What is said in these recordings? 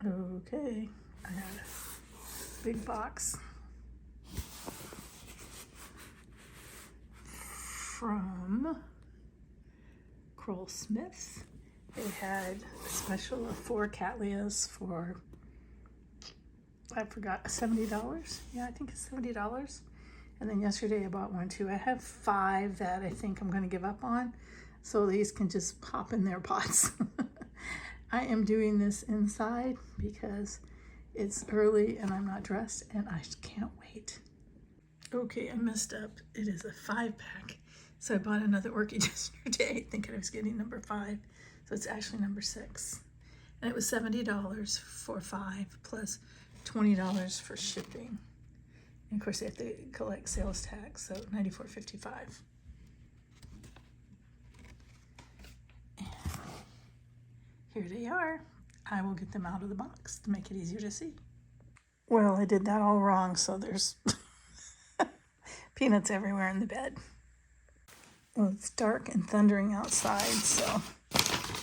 Okay, I got a big box from Krull-Smith. They had a special of 4 Cattleyas for, I forgot, $70. Yeah, I think it's $70. And then yesterday I bought one too. I have 5 that I think I'm going to give up on, so these can just pop in their pots. I am doing this inside because it's early and I'm not dressed and I can't wait. Okay, I messed up. It is a 5-pack. So I bought another orchid yesterday thinking I was getting number 5. So it's actually number 6. And it was $70 for 5 plus $20 for shipping. And of course they have to collect sales tax, so $94.55. Here they are. I will get them out of the box to make it easier to see. Well, I did that all wrong, so there's peanuts everywhere in the bed. Well, it's dark and thundering outside, so,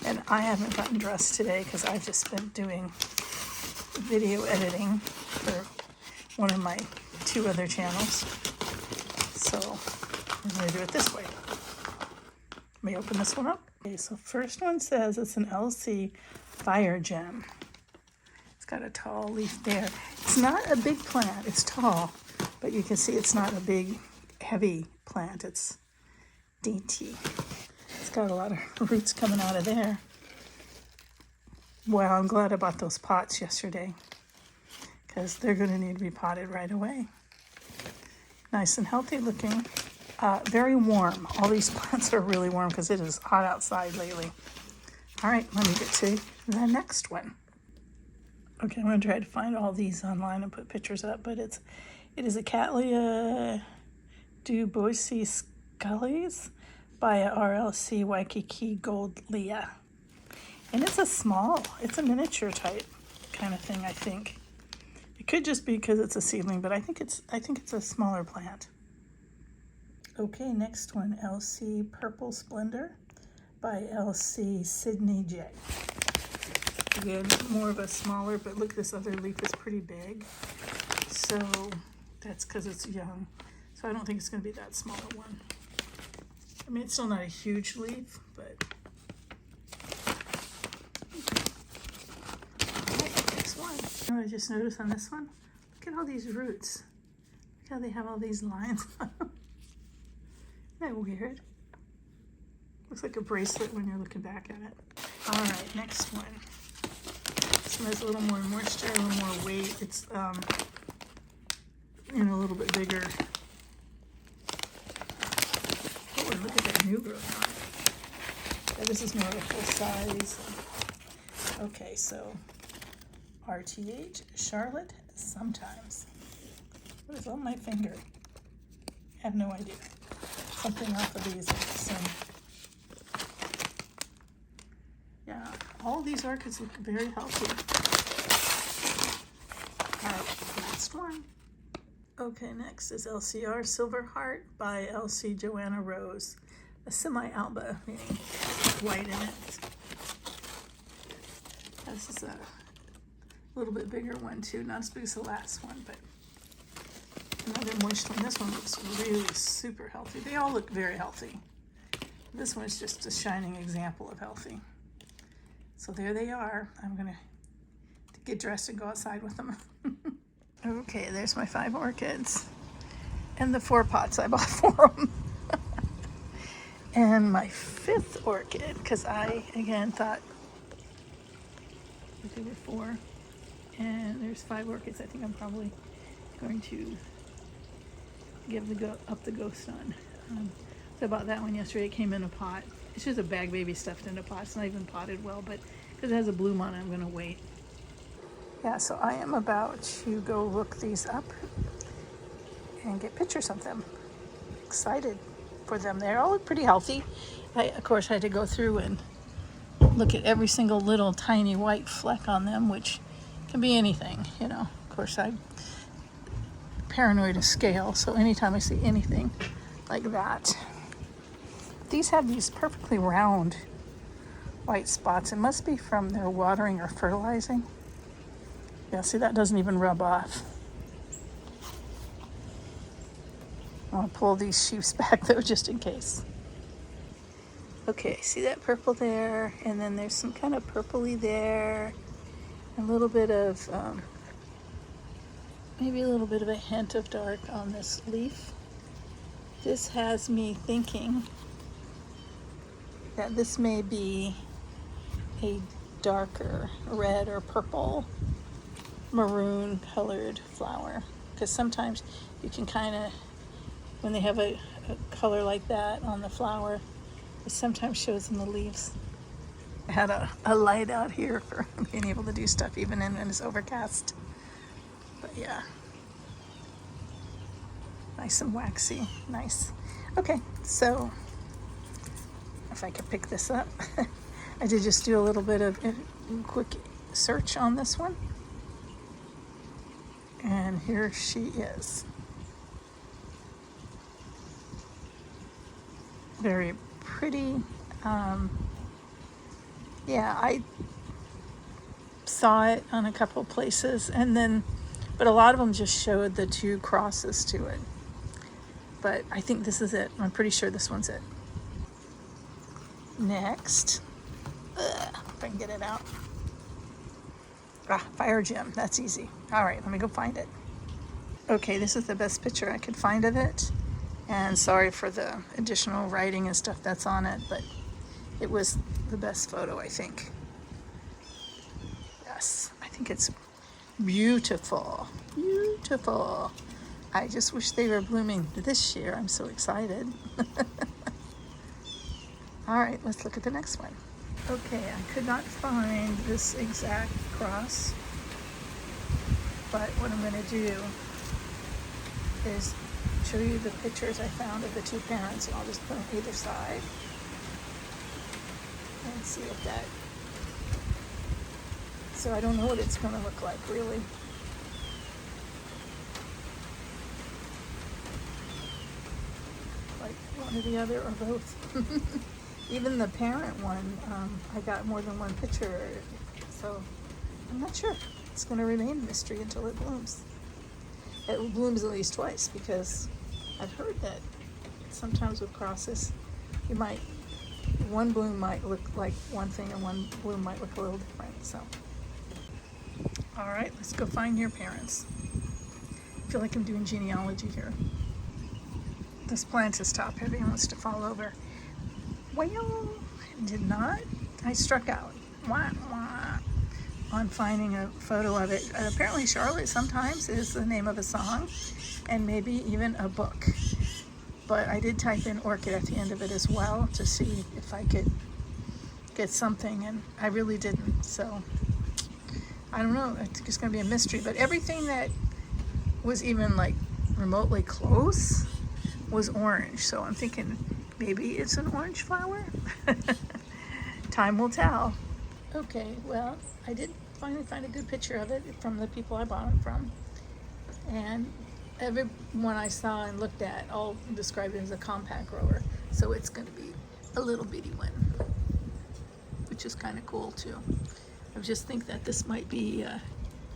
and I haven't gotten dressed today because I've just been doing video editing for one of my 2 other channels. So I'm going to do it this way. Let me open this one up. Okay, so first one says it's an LC Fire Gem. It's got a tall leaf there. It's not a big plant. It's tall, but you can see it's not a big, heavy plant. It's dainty. It's got a lot of roots coming out of there. Well, I'm glad I bought those pots yesterday because they're going to need to be potted right away. Nice and healthy looking. Very warm. All these plants are really warm because it is hot outside lately. All right, let me get to the next one. Okay, I'm going to try to find all these online and put pictures up, but it is a Cattleya Mystery by a RLC Waikiki Gold Leah. And it's a miniature type kind of thing, I think. It could just be because it's a seedling, but I think it's a smaller plant. Okay, next one, LC Purple Splendor by LC Sydney J. Again, more of a smaller, but look, this other leaf is pretty big. So that's because it's young. So I don't think it's going to be that smaller one. I mean, it's still not a huge leaf, but... Alright, next one. You know what I just noticed on this one? Look at all these roots. Look how they have all these lines on them. Isn't that weird? Looks like a bracelet when you're looking back at it. Alright, next one. This one has a little more moisture, a little more weight. It's, a little bit bigger. Oh, and look at that new growth on it. Yeah, this is more of a full size. Okay, so RTH, Charlotte, sometimes. What is on my finger? I have no idea. Something off of these. Yeah, all these orchids look very healthy. All right, last one. Okay, next is LCR Silver Heart by LC Joanna Rose. A semi-alba, meaning white in it. This is a little bit bigger one too, not as big as the last one, but another moist one. This one looks really super healthy. They all look very healthy. This one is just a shining example of healthy. So there they are. I'm gonna get dressed and go outside with them. Okay, there's my 5 orchids and the 4 pots I bought for them. And my 5th orchid, because I again thought there were 4, and there's 5 orchids. I think I'm probably going to give up the ghost on. So I bought that one yesterday. It came in a pot. It's just a bag baby stuffed in a pot. It's not even potted well, but because it has a bloom on it, I'm going to wait. Yeah, so I am about to go look these up and get pictures of them. Excited for them. They all look pretty healthy. I, of course, had to go through and look at every single little tiny white fleck on them, which can be anything, Of course, I'm paranoid of scale, so anytime I see anything like that. These have these perfectly round white spots. It must be from their watering or fertilizing. Yeah, see, that doesn't even rub off. I'll pull these sheaves back though, just in case. Okay, see that purple there? And then there's some kind of purpley there. A little bit of, maybe a little bit of a hint of dark on this leaf. This has me thinking that this may be a darker red or purple maroon colored flower, because sometimes you can kind of, when they have a color like that on the flower, it sometimes shows in the leaves. I had a light out here for being able to do stuff even when it's overcast. But yeah, nice and waxy, nice. Okay, so if I could pick this up, I did just do a little bit of a quick search on this one. And here she is. Very pretty. Yeah, I saw it on a couple places, and then, but a lot of them just showed the two crosses to it. But I think this is it. I'm pretty sure this one's it. Next, if I can get it out. Fire gem, that's easy. All right, let me go find it. Okay, this is the best picture I could find of it. And sorry for the additional writing and stuff that's on it, but it was the best photo, I think. Yes, I think it's beautiful, beautiful. I just wish they were blooming this year. I'm so excited. All right, let's look at the next one. Okay, I could not find this exact cross, but what I'm going to do is show you the pictures I found of the two parents, and I'll just put them either side and see if that, so I don't know what it's going to look like really. Like one or the other or both. Even the parent one, I got more than one picture, so I'm not sure. It's going to remain a mystery until it blooms. It blooms at least twice, because I've heard that sometimes with crosses, you might, one bloom might look like one thing and one bloom might look a little different. So, all right, let's go find your parents. I feel like I'm doing genealogy here. This plant is top heavy and wants to fall over. Well, did not. I struck out. Wah, wah, on finding a photo of it. Apparently Charlotte sometimes is the name of a song, and maybe even a book. But I did type in Orchid at the end of it as well to see if I could get something, and I really didn't. So I don't know. It's just going to be a mystery. But everything that was even like remotely close was orange. So I'm thinking maybe it's an orange flower. Time will tell. Okay, well, I did finally find a good picture of it from the people I bought it from. And every one I saw and looked at all described it as a compact grower. So it's going to be a little bitty one, which is kind of cool too. I just think that this might be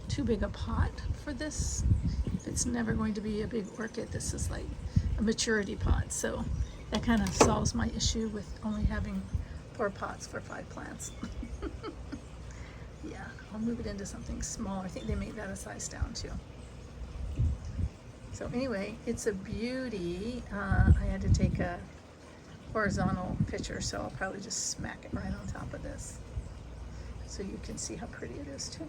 too big a pot for this. It's never going to be a big orchid. This is like a maturity pot. So that kind of solves my issue with only having 4 pots for 5 plants. Yeah, I'll move it into something smaller. I think they made that a size down too. So anyway, it's a beauty. I had to take a horizontal picture, so I'll probably just smack it right on top of this so you can see how pretty it is too.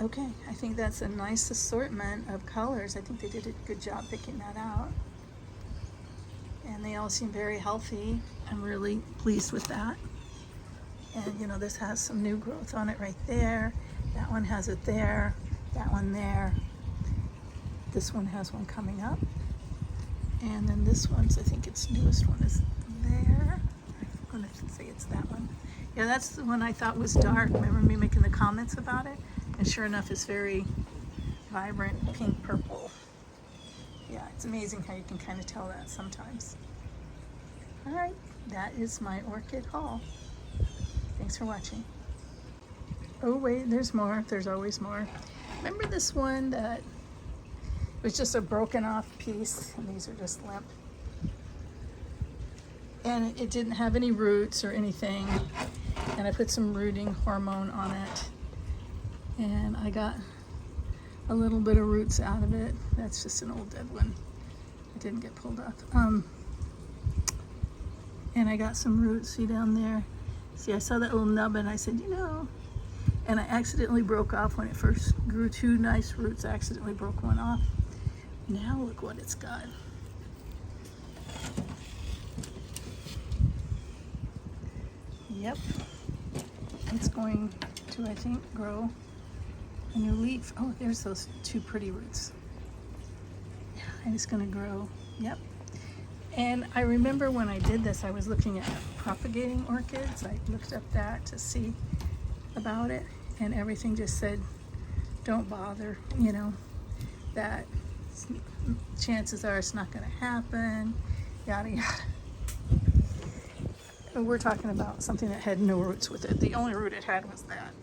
Okay, I think that's a nice assortment of colors. I think they did a good job picking that out. And they all seem very healthy. I'm really pleased with that. And you know, this has some new growth on it right there. That one has it there. That one there. This one has one coming up. And then this one's, I think its newest one is there. I'm gonna say it's that one. Yeah, that's the one I thought was dark. Remember me making the comments about it? And sure enough, it's very vibrant pink purple. Yeah, it's amazing how you can kind of tell that sometimes. All right, that is my orchid haul. Thanks for watching. Oh wait, there's more. There's always more. Remember this one that was just a broken off piece, and these are just limp. And it didn't have any roots or anything. And I put some rooting hormone on it. And I got a little bit of roots out of it. That's just an old dead one. It didn't get pulled up. And I got some roots, see down there? See, I saw that little nub and I said, you know, and I accidentally broke off when it first grew two nice roots. I accidentally broke one off. Now look what it's got. Yep. It's going to, I think, grow a new leaf. Oh, there's those two pretty roots. Yeah, and it's going to grow. Yep. And I remember when I did this, I was looking at propagating orchids. I looked up that to see about it, and everything just said, don't bother, you know, that chances are it's not going to happen, yada yada. And we're talking about something that had no roots with it. The only root it had was that.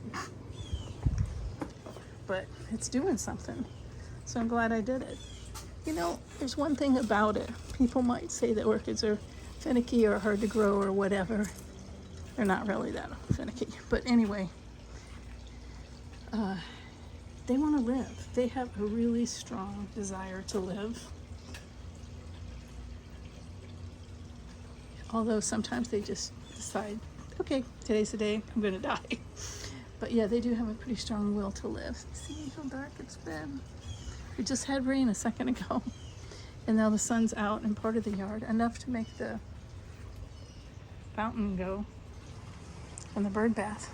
But it's doing something, so I'm glad I did it. You know, there's one thing about it. People might say that orchids are finicky or hard to grow or whatever. They're not really that finicky. But anyway, they want to live. They have a really strong desire to live. Although sometimes they just decide, okay, today's the day, I'm going to die. But yeah, they do have a pretty strong will to live. See how dark it's been? We just had rain a second ago, and now the sun's out in part of the yard, enough to make the fountain go and the bird bath.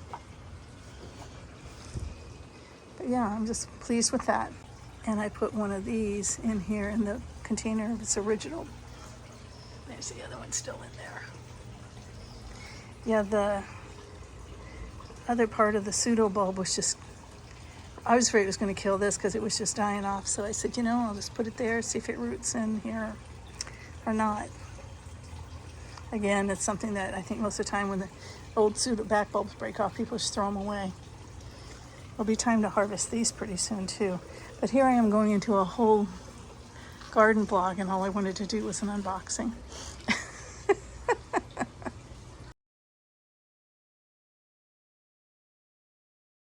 But yeah, I'm just pleased with that. And I put one of these in here in the container of its original. There's the other one still in there. Yeah, the other part of the pseudo bulb was just, I was afraid it was going to kill this because it was just dying off. So I said, you know, I'll just put it there, see if it roots in here or not. Again, it's something that I think most of the time when the old pseudo back bulbs break off, people just throw them away. It'll be time to harvest these pretty soon too. But here I am going into a whole garden vlog, and all I wanted to do was an unboxing.